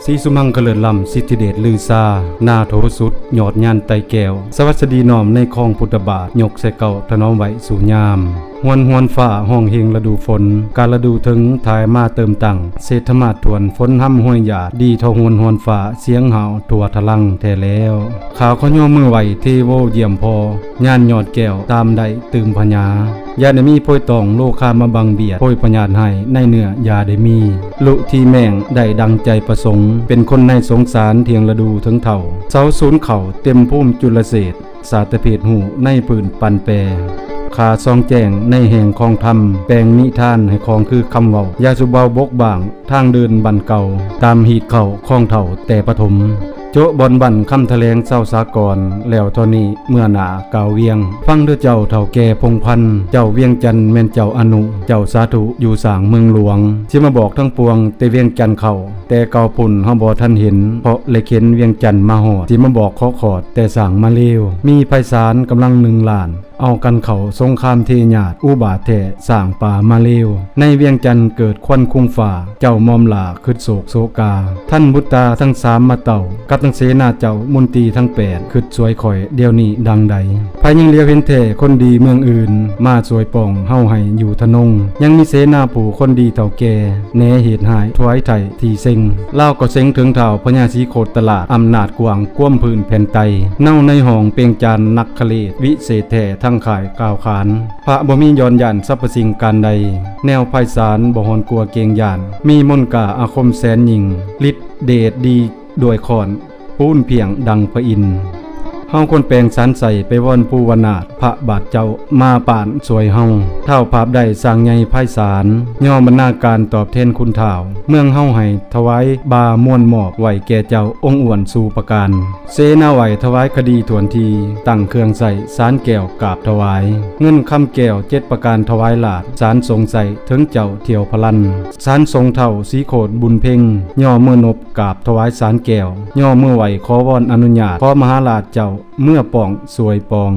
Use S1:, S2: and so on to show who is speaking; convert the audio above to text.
S1: สีสุมังกะเลิศลำสิทธิเดชลือซานาโถสุดยอดยานไตแก้วสวัสดีน้อมในคลองพุทธบาทยกใส่เก่าถนอมไว้สู่ยามหวนฝ่าห้องเฮงฤดูฝนการฤดูถึงทายมาเติมตั้งเศรษฐมาศทวนฝนห้ำห้วยหยาดดีทองหวนฝ่าเสียงหาวตัวทะลังแท้แล้วข่าวเขาย่อมือไหวเทโวเยี่ยมพอย่านยอดแก้วตามได้ตื่มพญายาได้มีโพยตองโลคามาบังเบียดโพยพญานให้ในเนื้อยาได้มีลุที่แม่งได้ดังใจประสงค์เป็นคนในสงสารเทียงฤดูถึงเถ่าเสาศูนย์เข่าเต็มพุ่มจุลเศษสาตเพศหูในปืนปันแปรขาซองแจงในแห่งคลองธรรมแปลงนิทานให้คลองคือคำเว้ายาสุเบาบกบางทางเดินบันเก่าตามหีดเข่าคลองเถ่าแต่ปฐมโจะบอนบันคำทะเลงเศร้าสากรแล้วตอนนี้เมื่อหนากาวเวียงฟังเด้อเจ้าเถ่าแก่พงพันเจ้าเวียงจันแม่นเจ้าอนุเจ้าสาธุอยู่สางเมืองหลวงที่มาบอกทั้งปวงแต่เวียงจันเข้าแต่เก่าปุ่นเฮาบ่ทันเห็นเพราะเลยเข็นเวียงจันมาหอดที่มาบอกขอขอดแต่สางมาเลวมีไพศาลกำลัง1 ล้านเอากันเขาสงครามเทญาติอุบาทแท้สร้างป่ามาเลวในเวียงจันทร์เกิดควันคุ้งฝ่าเจ้ามอมหลาคึดโศกโศกาท่านบุตตาทั้ง3มาเต่ากับทั้งเสนาเจ้ามนตรีทั้ง8คึดสวยข่อยเดี๋ยวนี้ดังใดภายยังเลียวเห็นแท้คนดีเมืองอื่นมาสวยป่องเฮาให้อยู่ทะนงยังมีเสนาผู้คนดีเฒ่าแก่แหนเหตุหายถวายไถ่ที่เซ็งลาวก็เซ็งถึงเฒ่าพญาศรีโคตตลาดอำนาจกว้างกว้มพื้นแผ่นไตเน่าในห้องเปียงจานนักคเลศวิเศษแท้ทั้งขายกล่าวขานพระบ่มีย้อนยันสรรพสิ่งการใดแนวไพศาลบ่ฮอนกลัวเกรงยานมีมนต์กาอาคมแสนยิ่งฤทธิ์เดชดีด้วยขอนปูนเพียงดังพระอินทร์เฮาคนแปลงสารใส่ไปว่อนผู้วนาถพระบาทเจ้ามาป่านสวยเฮาเท่าภาพได้สร้างใหญ่ไพศาลย่อมบรรณาการตอบแทนคุณท่าวเมืองเฮาให้ถวายบาม่วนหมอกไหวแก่เจ้าองค์อ้วนสู่ประการเสนาไหวถวายคดีถวนทีตั้งเครื่องใส่สารแก้วกราบถวายเงินคำแก้ว7ประการถวายหลาดสารทรงใส่ถึงเจ้าเที่ยวพลันสารทรงเท่าสีโคดบุญเพ่งย่อเมื่อนบกราบถวายสารแก้วย่อเมื่อไหวขอวอนอนุญาตขอมหาราชเจ้าเมื่อป่องสวยปอง